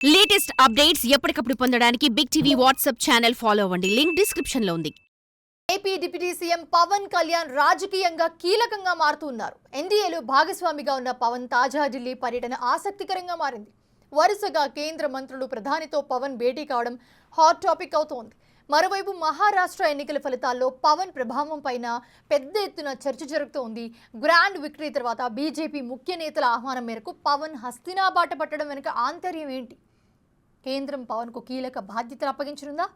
Latest updates ఎప్పటికప్పుడు పొందడానికి Big TV WhatsApp channel follow అవ్వండి. లింక్ డిస్క్రిప్షన్ లో ఉంది. AP deputy CM Pawan Kalyan రాజకీయంగా కీలకంగా మారుతున్నారు. ఎన్డీఏలో భాగస్వామిగా ఉన్న పవన్ తాజా ఢిల్లీ పర్యటన ఆసక్తికరంగా మారింది. వరుసగా కేంద్ర మంత్రులు ప్రధానితో పవన్ భేటీ కావడం హాట్ టాపిక్ అవుతోంది. మరోవైపు మహారాష్ట్ర ఎన్నికల ఫలితాల్లో పవన్ ప్రభావం పైన పెద్ద ఎత్తున చర్చ జరుగుతోంది. గ్రాండ్ విక్టరీ తర్వాత బీజేపీ ముఖ్య నేతల ఆహ్వానం మేరకు పవన్ హస్తినా బాట పట్టడం వెనుక ఆంతర్యం ఏంటి? కేంద్రం పవన్కు కీలక బాధ్యతలు అప్పగించనుందా?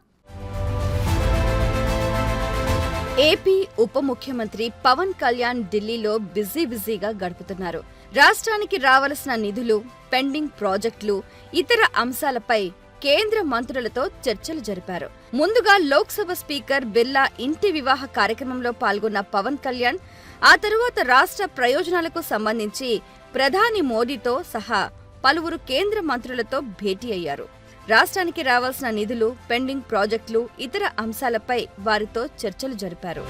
ఏపీ ఉప ముఖ్యమంత్రి పవన్ కళ్యాణ్ ఢిల్లీలో బిజీగా గడుపుతున్నారు. రాష్ట్రానికి రావాల్సిన నిధులు, పెండింగ్ ప్రాజెక్టులు, ఇతర అంశాలపై కేంద్ర మంత్రులతో చర్చలు జరిపారు. ముందుగా లోక్సభ స్పీకర్ బిర్లా ఇంటి వివాహ కార్యక్రమంలో పాల్గొన్న పవన్ కళ్యాణ్ ఆ తరువాత రాష్ట్ర ప్రయోజనాలకు సంబంధించి ప్రధాని మోదీతో సహా పలువురు కేంద్ర మంత్రులతో భేటీ అయ్యారు. రాష్ట్రానికి రావాల్సిన నిధులు, పెండింగ్ ప్రాజెక్టులు, ఇతర అంశాలపై వారితో చర్చలు జరిపారు.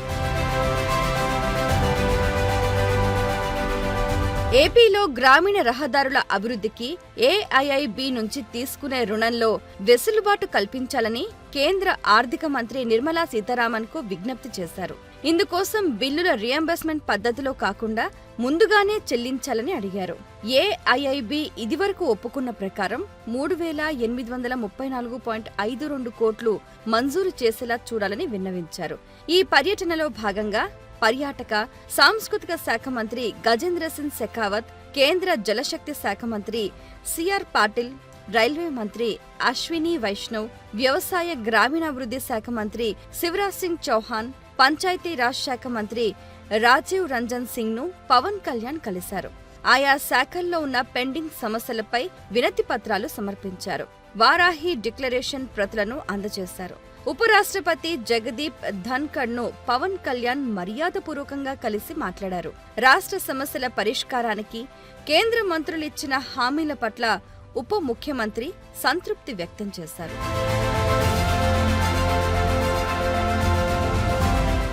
ఏపీలో గ్రామీణ రహదారుల అభివృద్ధికి ఏఐఐబి నుంచి తీసుకునే రుణంలో వెసులుబాటు కల్పించాలని కేంద్ర ఆర్థిక మంత్రి నిర్మలా సీతారామన్ కు విజ్ఞప్తి చేశారు. ఇందుకోసం బిల్లుల రియంబర్స్మెంట్ పద్ధతిలో కాకుండా ముందుగానే చెల్లించాలని అడిగారు. ఏఐఐబి ఇదివరకు ఒప్పుకున్న ప్రకారం 3,834.52 కోట్లు మంజూరు చేసేలా చూడాలని విన్నవించారు. ఈ పర్యటనలో భాగంగా పర్యాటక, సాంస్కృతిక శాఖ మంత్రి గజేంద్ర సింగ్ షెకావత్, కేంద్ర జలశక్తి శాఖ మంత్రి సిఆర్ పాటిల్, రైల్వే మంత్రి అశ్విని వైష్ణవ్, వ్యవసాయ గ్రామీణాభివృద్ధి శాఖ మంత్రి శివరాజ్ సింగ్ చౌహాన్, పంచాయతీరాజ్ శాఖ మంత్రి రాజీవ్ రంజన్ సింగ్ ను పవన్ కళ్యాణ్ కలిశారు. ఆయా శాఖల్లో ఉన్న పెండింగ్ సమస్యలపై వినతి పత్రాలు సమర్పించారు. వారాహి డిక్లరేషన్ ప్రతులను అందజేశారు. ఉపరాష్ట్రపతి జగదీప్ ధన్ఖడ్ ను పవన్ కళ్యాణ్ మర్యాదపూర్వకంగా కలిసి మాట్లాడారు. రాష్ట్ర సమస్యల పరిష్కారానికి కేంద్ర మంత్రులిచ్చిన హామీల పట్ల ఉప ముఖ్యమంత్రి సంతృప్తి వ్యక్తం చేశారు.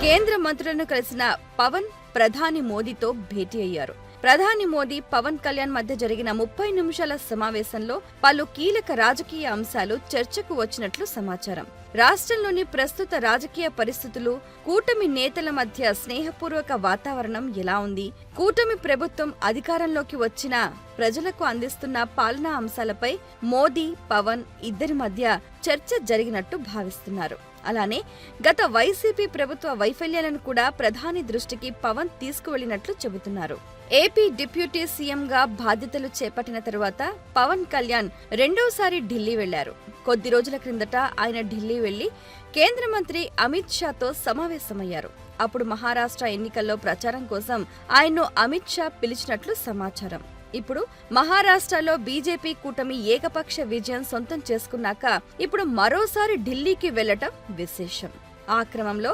కేంద్ర మంత్రులను కలిసిన పవన్ ప్రధాని మోదీతో భేటీ అయ్యారు. ప్రధాని మోదీ, పవన్ కళ్యాణ్ మధ్య జరిగిన 30 నిమిషాల సమావేశంలో పలు కీలక రాజకీయ అంశాలు చర్చకు వచ్చినట్లు సమాచారం. రాష్ట్రంలోని ప్రస్తుత రాజకీయ పరిస్థితులు, కూటమి నేతల మధ్య స్నేహపూర్వక వాతావరణం ఎలా ఉంది, కూటమి ప్రభుత్వం అధికారంలోకి వచ్చిన ప్రజలకు అందిస్తున్న పాలనా అంశాలపై మోదీ, పవన్ ఇద్దరి మధ్య చర్చ జరిగినట్టు భావిస్తున్నారు. అలానే గత వైసీపీ ప్రభుత్వ వైఫల్యాలను కూడా ప్రధాని దృష్టికి పవన్ తీసుకువెళ్లినట్లు చెబుతున్నారు. ఏపీ డిప్యూటీ సీఎంగా బాధ్యతలు చేపట్టిన తరువాత పవన్ కళ్యాణ్ రెండోసారి ఢిల్లీ వెళ్లారు. కొద్ది రోజుల క్రిందట ఆయన ఢిల్లీ వెళ్లి కేంద్ర మంత్రి అమిత్ షాతో సమావేశమయ్యారు. అప్పుడు మహారాష్ట్ర ఎన్నికల్లో ప్రచారం కోసం ఆయన్ను అమిత్ షా పిలిచినట్లు సమాచారం. ఇప్పుడు మహారాష్ట్రలో బీజేపీ కూటమి ఏకపక్ష విజయం సొంతం చేసుకున్నాక ఇప్పుడు మరోసారి ఢిల్లీకి వెళ్లటం విశేషం. ఆ క్రమంలో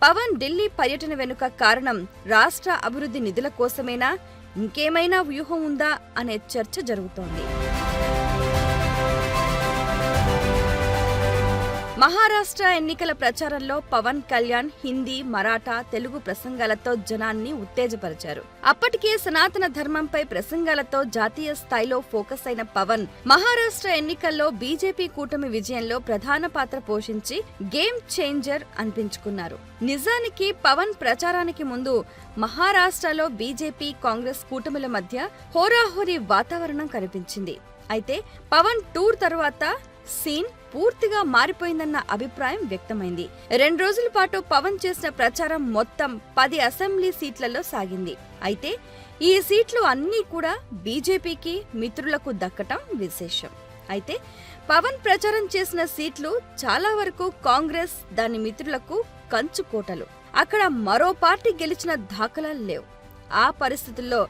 పవన్ ఢిల్లీ పర్యటన వెనుక కారణం రాష్ట్ర అభివృద్ధి నిధుల కోసమేనా, ఇంకేమైనా వ్యూహం ఉందా అనే చర్చ జరుగుతోంది. మహారాష్ట్ర ఎన్నికల ప్రచారంలో పవన్ కళ్యాణ్ హిందీ, మరాఠా, తెలుగు ప్రసంగాలతో జనాన్ని ఉత్తేజపరిచారు. అప్పటికే సనాతన ధర్మంపై ప్రసంగాలతో జాతీయ స్థాయిలో ఫోకస్ అయిన పవన్ మహారాష్ట్ర ఎన్నికల్లో బీజేపీ కూటమి విజయంలో ప్రధాన పాత్ర పోషించి గేమ్ చేంజర్ అనిపించుకున్నారు. నిజానికి పవన్ ప్రచారానికి ముందు మహారాష్ట్రలో బీజేపీ, కాంగ్రెస్ కూటమిల మధ్య హోరాహోరీ వాతావరణం కనిపించింది. అయితే పవన్ టూర్ తర్వాత సీన్ పూర్తిగా మారిపోయిందన్న అభిప్రాయం వ్యక్తమైంది. 2 రోజుల పాటు పవన్ చేసిన ప్రచారం మొత్తం 10 అసెంబ్లీ సీట్లలో సాగింది. అయితే ఈ సీట్లు అన్నీ కూడా బీజేపీకి, మిత్రులకు దక్కటం విశేషం. అయితే పవన్ ప్రచారం చేసిన సీట్లు చాలా వరకు కాంగ్రెస్, దాని మిత్రులకు కంచుకోటలు. అక్కడ మరో పార్టీ గెలిచిన దాఖలాలు లేవు. ఆ పరిస్థితుల్లో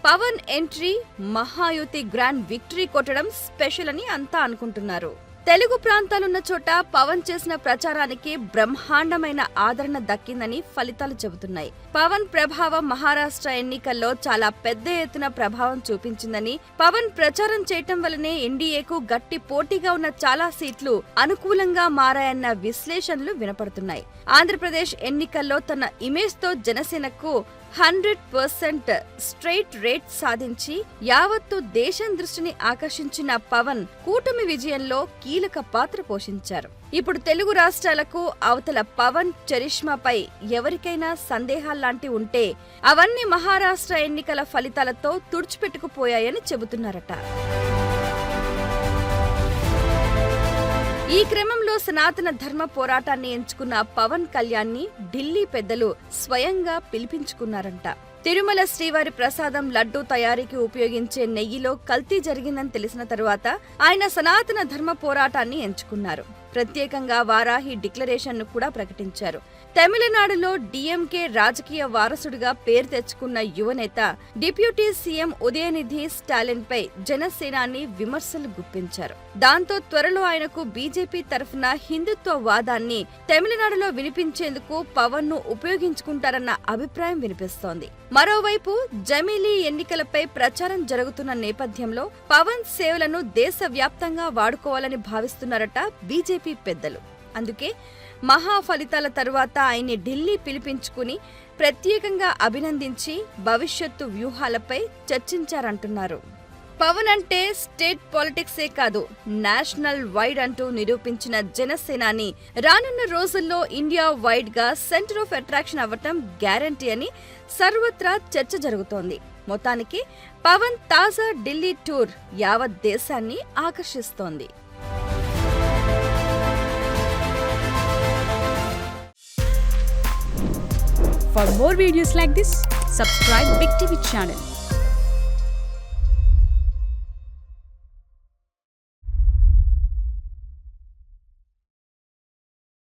Pawan entry Mahayuti grand victory కొట్టడం స్పెషల్ అని అంతా అనుకుంటున్నారు. తెలుగు ప్రాంతాలున్న చోట పవన్ చేసిన ప్రచారానికి బ్రహ్మాండమైన ఆదరణ దక్కిందని ఫలితాలు చెబుతున్నాయి. పవన్ ప్రభావం మహారాష్ట్ర ఎన్నికల్లో చాలా పెద్ద ఎత్తున ప్రభావం చూపించిందని, పవన్ ప్రచారం చేయటం వల్లనే ఎన్డీఏకు గట్టి పోటీగా ఉన్న చాలా సీట్లు అనుకూలంగా మారాయన్న విశ్లేషణలు వినపడుతున్నాయి. ఆంధ్రప్రదేశ్ ఎన్నికల్లో తన ఇమేజ్ తో జనసేనకు 100% స్ట్రైట్ రేట్ సాధించి యావత్తు దేశం దృష్టిని ఆకర్షించిన పవన్ కూటమి విజయంలో కీలక పాత్ర పోషించారు. ఇప్పుడు తెలుగు రాష్ట్రాలకు అవతల పవన్ చరిష్మాపై ఎవరికైనా సందేహాల్లాంటి ఉంటే అవన్నీ మహారాష్ట్ర ఎన్నికల ఫలితాలతో తుడిచిపెట్టుకుపోయాయని చెబుతున్నారట. ఈ క్రమంలో సనాతన ధర్మ పోరాటాన్ని ఎంచుకున్న పవన్ కళ్యాణ్ ని ఢిల్లీ పెద్దలు స్వయంగా పిలిపించుకున్నారంట. తిరుమల శ్రీవారి ప్రసాదం లడ్డూ తయారీకి ఉపయోగించే నెయ్యిలో కల్తీ జరిగిందని తెలిసిన తరువాత ఆయన సనాతన ధర్మ పోరాటాన్ని ఎంచుకున్నారు. ప్రత్యేకంగా వారాహి డిక్లరేషన్ ను కూడా ప్రకటించారు. తమిళనాడులో డిఎంకే రాజకీయ వారసుడిగా పేరు తెచ్చుకున్న యువనేత డిప్యూటీ సీఎం ఉదయనిధి స్టాలిన్ పై జనసేనాని విమర్శలు గుప్పించారు. దాంతో త్వరలో ఆయనకు బీజేపీ తరఫున హిందుత్వ వాదాన్ని తమిళనాడులో వినిపించేందుకు పవన్ ను ఉపయోగించుకుంటారన్న అభిప్రాయం వినిపిస్తోంది. మరోవైపు జమిలీ ఎన్నికలపై ప్రచారం జరుగుతున్న నేపథ్యంలో పవన్ సేవలను దేశవ్యాప్తంగా వాడుకోవాలని భావిస్తున్నారట బీజేపీ పెద్దలు. అందుకే మహా ఫలితాల తరువాత ఆయన్ని ఢిల్లీ పిలిపించుకుని ప్రత్యేకంగా అభినందించి భవిష్యత్తు వ్యూహాలపై చర్చించారంటున్నారు. పవన్ అంటే స్టేట్ పాలిటిక్సే కాదు, నేషనల్ వైడ్ అంటూ నిరూపించిన జనసేనాని రానున్న రోజుల్లో ఇండియా వైడ్ గా సెంటర్ ఆఫ్ అట్రాక్షన్ అవ్వటం గ్యారంటీ అని సర్వత్రా చర్చ జరుగుతోంది. మొత్తానికి పవన్ తాజా ఢిల్లీ టూర్ యావత్ దేశాన్ని ఆకర్షిస్తోంది. For more videos like this, subscribe Big TV channel.